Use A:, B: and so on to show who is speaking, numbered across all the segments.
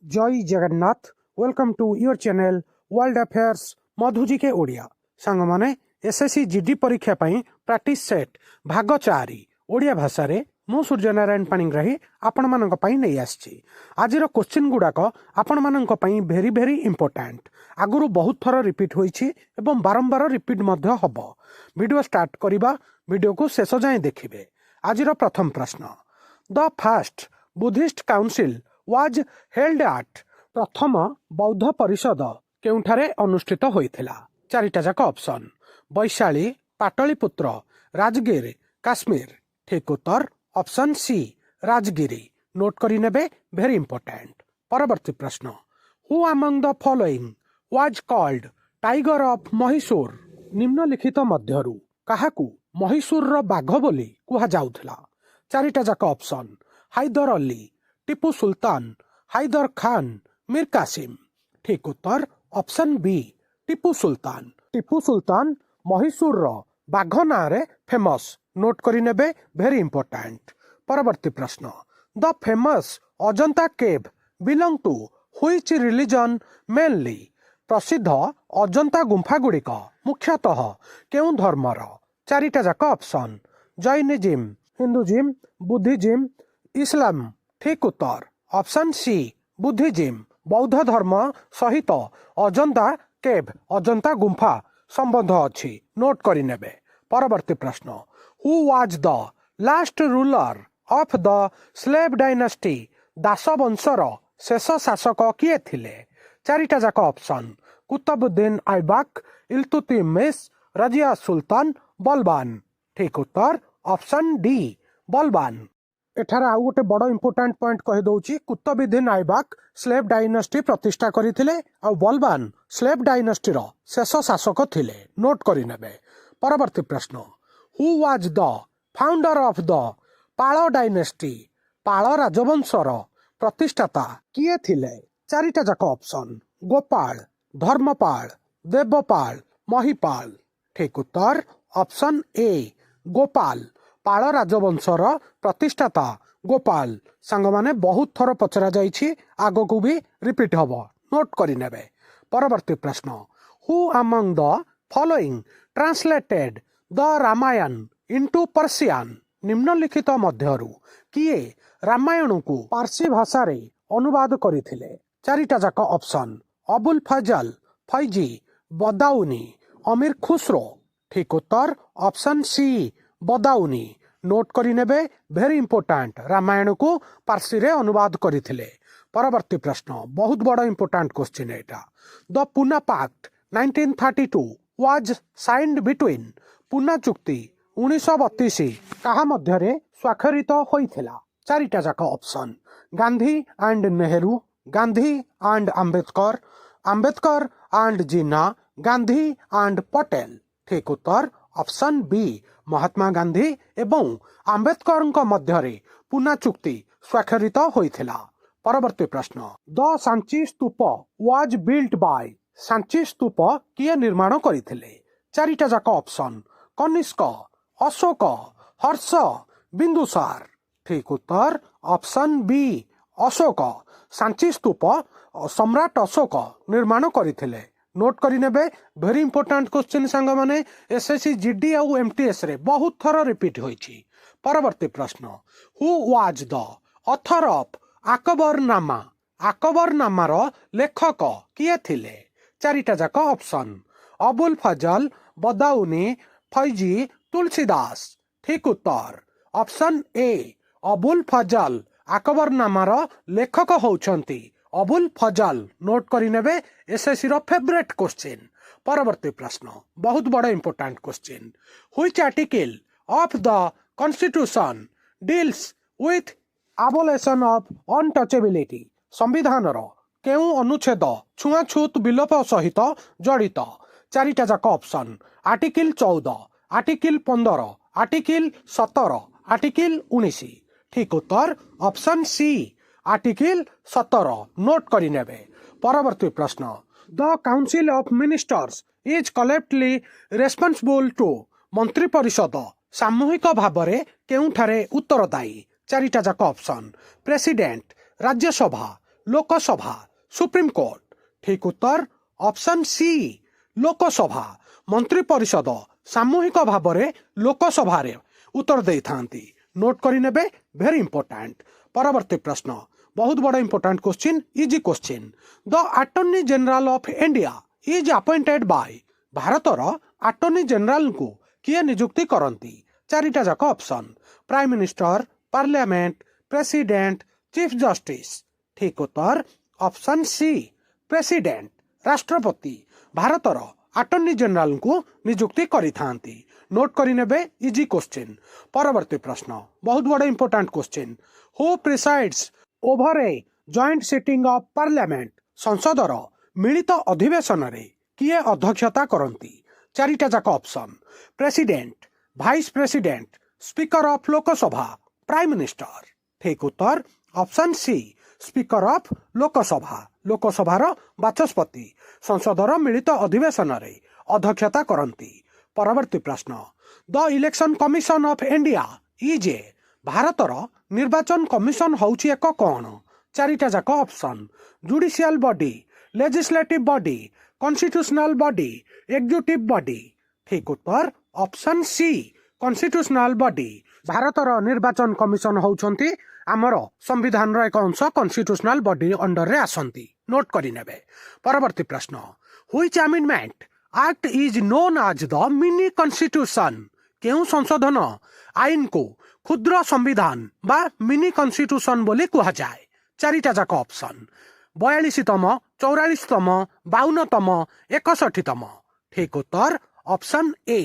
A: जय Jagannath. Welcome to your channel world affairs Madhuji के ओडिया। सांग माने एसएससी जीडी परीक्षा पई प्रैक्टिस सेट भाग 4 ओडिया भाषा रे मु सूर्यनारायण पाणिग्राही आपण मानक पई नै आछि। आजिर क्वेश्चन गुडाक आपण मानक पई भेरी भेरी इंपोर्टेंट। आगुरु बहुत थर रिपीट होईछि एवं बारंबार रिपीट मध्य हबो। वीडियो स्टार्ट करिबा, वीडियो को शेष जाय देखिबे। आजिर प्रथम प्रश्न, the first Buddhist council was held at, प्रथम बौद्ध परिषद केउठारे अनुष्ठित होइथिला। चारिटा जाक ऑप्शन, वैशाली, पाटलिपुत्र, राजगीर, काश्मीर। ठीक उत्तर ऑप्शन सी राजगिरी। नोट करि नेबे, वेरी इंपोर्टेंट। परवर्ती प्रश्न, who among the following was called Tiger of Mahisur, निम्नलिखित मध्यरु काहाकू महिसूर रो बाघ बोली कुहा जाउथला। चारिटा जाक ऑप्शन, हैदर अली, टीपू सुल्तान, हैदर खान, मीर कासिम। ठीक उत्तर ऑप्शन बी टीपू सुल्तान। टीपू सुल्तान महिसूर रो बाघ ना रे फेमस। नोट करि नेबे, वेरी इंपोर्टेंट। परवर्ती प्रश्न, the famous Ajanta cave belong to which religion mainly, प्रसिद्ध अजंता गुंफा गुड़िक मुख्यतः केउं धर्मर। चारिटा जाक option, Jainism, Hinduism, Buddhism, Islam. ठीक उत्तर ऑप्शन सी बुद्धिज्म। बौद्ध धर्म सहित अजंता केव अजंता गुंफा संबंध अछि। नोट करि नेबे। परवर्ती प्रश्न, who was the last ruler of the slave dynasty, दास वंशर शेष शासक किए थिले। चारिटा जाक ऑप्शन, कुतुबुद्दीन ऐबक, इल्तुतमिश, रजिया सुल्तान, बलबान। ठीक उत्तर ऑप्शन डी बलबान। एठार आउ गोटे बड़ इंपोर्टेंट पॉइंट कहि दउची, कुतुबुद्दीन ऐबक स्लेव डायनेस्टी प्रतिष्ठा करिथिले आ बलबान स्लेव डायनेस्टी रो शेष शासक थिले। नोट करि नेबे। परवर्ती प्रश्न, who was the founder of the Pala dynasty, Pala राजवंशर प्रतिष्ठाता किए थिले। चारिटा जाक ऑप्शन, गोपाल, धर्मपाल, देवपाल, महिपाल। ठीक उत्तर ऑप्शन ए गोपाल। पाल राजवंशर प्रतिष्ठाता गोपाल। सांग माने बहुत थर पचरा जाइछि, आगो को भी रिपीट हबो। नोट करि नेबे। परवर्ती प्रश्न, who among the following translated the Ramayana into Persian, निम्नलिखित मध्यरु किए रामायण को पारसी भाषा रे अनुवाद करिथिले। चारिटा जाक ऑप्शन, अबुल फजल, फैजी, बदाउनी, अमीर खुसरो। ठीक उत्तर ऑप्शन सी बदाउनी। नोट करि नेबे, वेरी इंपोर्टेंट। रामायण को पारसी रे अनुवाद करिथिले। परवर्ती प्रश्न, बहुत बड़ इंपोर्टेंट क्वेश्चन एटा। The Poona pact 1932 was signed between, Poona चुक्ति 1932 काहा मध्यरे स्वाक्षरित होइथिला। चारिटा जाक option, Gandhi and Nehru, Gandhi and Ambedkar, Ambedkar and Jinnah, Gandhi and Patel. ठीक उत्तर ऑप्शन बी महात्मा गांधी एवं अंबेडकर मध्यरे पूना चुक्ति स्वाक्षरित होइथिला। परवर्ती प्रश्न, the Sanchi stupa was built by, Sanchi stupa किए निर्माण करिथिले। चारिटा जाक ऑप्शन, कनिष्क, अशोक, हर्ष, बिंदुसार। ठीक उत्तर ऑप्शन बी अशोक। सांची स्तूप सम्राट अशोक निर्माण करिथिले। नोट करि नेबे, वेरी इंपोर्टेंट क्वेश्चन सांग माने एसएससी जीडी और एमटीएस रे बहुत थर रिपीट होइछि। परवर्ती प्रश्न, who was the author of Akbarnama, Akbarnama रो लेखक किए थिले। चारिटा जाक ऑप्शन, अबुल फजल, बदाउनी, फैजी, तुलसीदास। ठीक उत्तर ऑप्शन ए अबुल फजल। अकबरनामा रो लेखक होउछंती अबुल फजल। नोट करि नेबे, एसएससी रो फेवरेट क्वेश्चन। परवर्ती प्रश्न, बहुत बड़ा important question, which article of the constitution deals with abolition of untouchability, संविधान रो केउ अनुच्छेद छुआछूत विलोप सहित जड़ित। चारिटा जाक option, article 14, article 15, article 17, article 19। ठीक उत्तर ऑप्शन सी आर्टिकल 17। नोट करि नेबे। परवर्ती प्रश्न, the council of ministers is collectively responsible to, मंत्री परिषद सामूहिक भावरे केउठारे उत्तरदायी। चारिटा जाक option, president, Rajya Sabha, Lok Sabha supreme court ठीक उत्तर ऑप्शन सी लोकसभा मंत्री परिषद सामूहिक भाव में लोकसभा रे उत्तर दे थांती नोट करी नेबे वेरी इंपोर्टेंट परवर्ती प्रश्न बहुत बड़ा important question easy question the attorney general of India is appointed by भारतर अटॉर्नी जनरल को किए नियुक्ति करती चारिटा जाक option prime minister parliament president chief justice ठीक उत्तर ऑप्शन सी प्रेसिडेंट राष्ट्रपति भारतर अटॉर्नी जनरल को नियुक्ति करिथांती नोट करी नेबे इजी क्वेश्चन परवर्ती प्रश्न बहुत बड़ा important question who presides over a joint sitting of parliament संसदर मिलित अधिवेशन रे किए अध्यक्षता करती चारिटा जाक option president vice president speaker of Lok Sabha prime minister ठीक उत्तर option C speaker of Lok Sabha लोकसभार बाचस्पति संसदर मिलित अधिवेशन रे अध्यक्षता करती परवर्ती प्रश्न the election commission of India is a भारतर निर्वाचन कमिशन होउची एक कौन चारिटा जाक option judicial body legislative body constitutional body executive body ठीक उत्तर ऑप्शन सी कॉन्स्टिट्यूशनल बॉडी भारतर निर्वाचन कमिशन होउछंती आमर संविधान एक अंश कॉन्स्टिट्यूशनल बॉडी अंडर रे आसंती नोट करी नेबे परवर्ती प्रश्न which amendment act is known as the mini constitution केउ संशोधन आईन को क्षुद्र संविधान बा मिनी कॉन्स्टिट्यूशन बोली कहा जाए चारिटा जाक ऑप्शन 42तम 44तम 52तम 61तम ठीक उत्तर ऑप्शन ए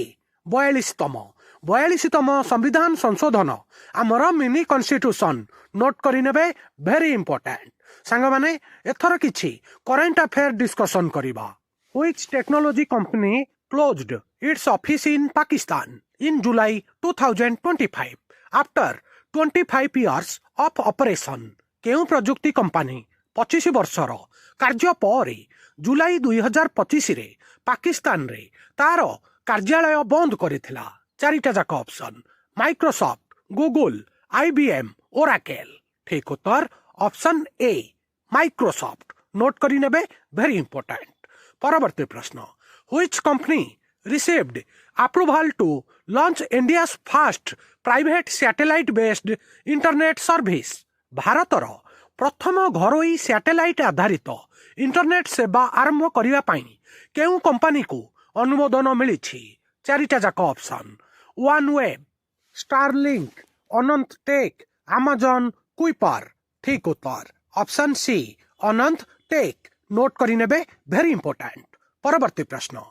A: 42तम संविधान संशोधन आमर मिनी कॉन्स्टिट्यूशन नोट करी नेबे वेरी इंपोर्टेंट सांग माने एथर किछि करंट अफेयर डिस्कशन करिबा which technology company closed it's office in Pakistan in July 2025 after 25 years of operation केउ प्रजुक्ति कंपनी 25 वर्षर कार्य पर जुलाई 2025 रे पाकिस्तान रे तार कार्यालय बंद करिथिला चारिटा जाक ऑप्शन माइक्रोसॉफ्ट गूगल आईबीएम ओराकेल ठीक उत्तर ऑप्शन ए माइक्रोसॉफ्ट नोट करी नेबे वेरी इंपोर्टेंट परवर्ती प्रश्न which company received approval to launch India's first private satellite based internet service भारतर प्रथम घरोई सैटेलाइट आधारित इंटरनेट सेवा आरंभ करिवा पाई केउ कंपनी को अनुमोदन मिली चारिटा जाक ऑप्शन वन वेब स्टारलिंक अनंत टेक अमेजन कुइपर ठीक उत्तर ऑप्शन सी अनंत टेक नोट करी नेबे वेरी इंपोर्टेंट परवर्ती प्रश्न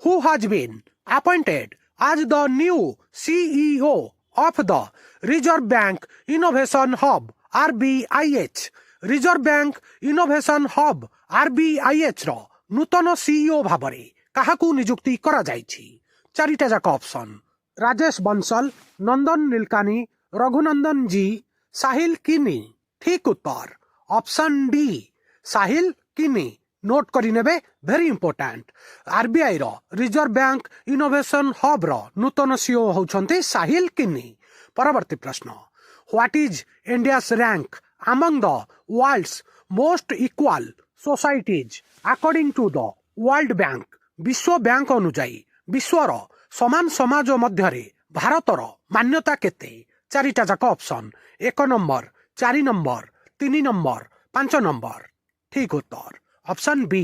A: who has been appointed as the new CEO of the Reserve Bank Innovation Hub RBIH Reserve Bank Innovation Hub RBIH रो नूतन CEO भाबरे काहाकू नियुक्ति करा जायछि चारिटा जाक ऑप्शन राजेश बंसल नंदन नीलकानी रघुनंदन जी साहिल किनी ठीक उत्तर ऑप्शन डी साहिल किनी नोट करी नेबे वेरी इंपोर्टेंट आरबीआई रो रिजर्व बैंक इनोवेशन हब रो नूतन सीईओ होउछंती साहिल किन्नी परवर्ती प्रश्न what is India's rank among the world's most equal societies according to the world bank विश्व बैंक अनुसार विश्वर समान समाज मध्य भारतर मान्यता केते चारिटा जाक option 1 number 4 number 3 number 5 number ठीक उत्तर ऑप्शन बी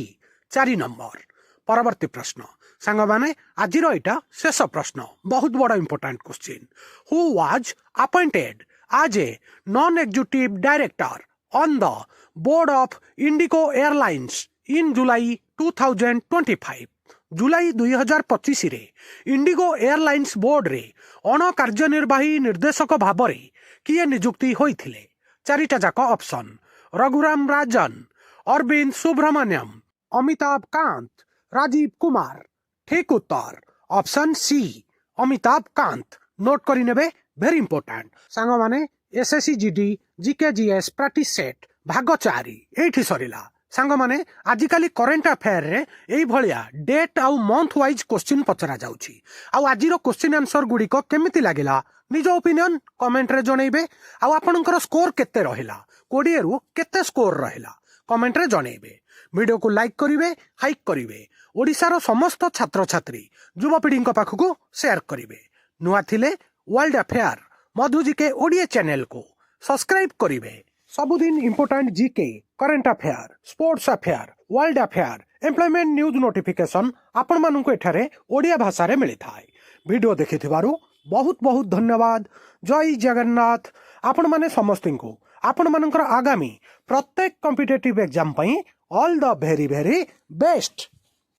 A: 4 नंबर परवर्ती प्रश्न सांग माने आज एटा शेष प्रश्न बहुत बड़ा important question who was appointed as a non-executive director on the board of Indigo Airlines in July 2025 जुलाई 2025 रे इंडिगो एयरलाइंस बोर्ड रे अण कार्यनिर्वाही निर्देशक भाव रे किए नियुक्ति होइथिले चारिटा जाक ऑप्शन रघुराम राजन अरविंद सुब्रमण्यम अमिताभ कांत राजीव कुमार ठीक उत्तर option C Amitabh Kant note करी नेबे वेरी इंपोर्टेंट सांग माने SSC GD GK GS practice set भाग 4 एठी सरिला सांग माने आजिकाली करंट अफेयर रे एई भलिया डेट आउ मंथ वाइज क्वेश्चन पचरा जाउची आउ आजिरो क्वेश्चन आंसर गुडी को केमिति लागिला निज ओपिनियन कमेंट रे जणैबे आउ आपनकर स्कोर केते रहिला 20 रु केते स्कोर रहिला कमेंट रे जणेबे। वीडियो को लाइक करिवे, हाइक करिवे। ओडिशार समस्त छात्र छात्री युवपीढ़ी पाखक शेयर करिवे। नुआ थिले वर्ल्ड अफेयर मधुजी के ओडिया चैनल को सब्सक्राइब करिवे। सबुदिन important GK, current affair, sports affair, world affair, employment news notification आपण मानू एठारे ओडिया भाषा रे मिली थाए। वीडियो देखिथिबारु बहुत बहुत धन्यवाद। जय जगन्नाथ। आपण माने समस्तिं को आपण मानकर आगामी प्रत्येक कॉम्पिटिटिव एग्जाम पई all the very very best.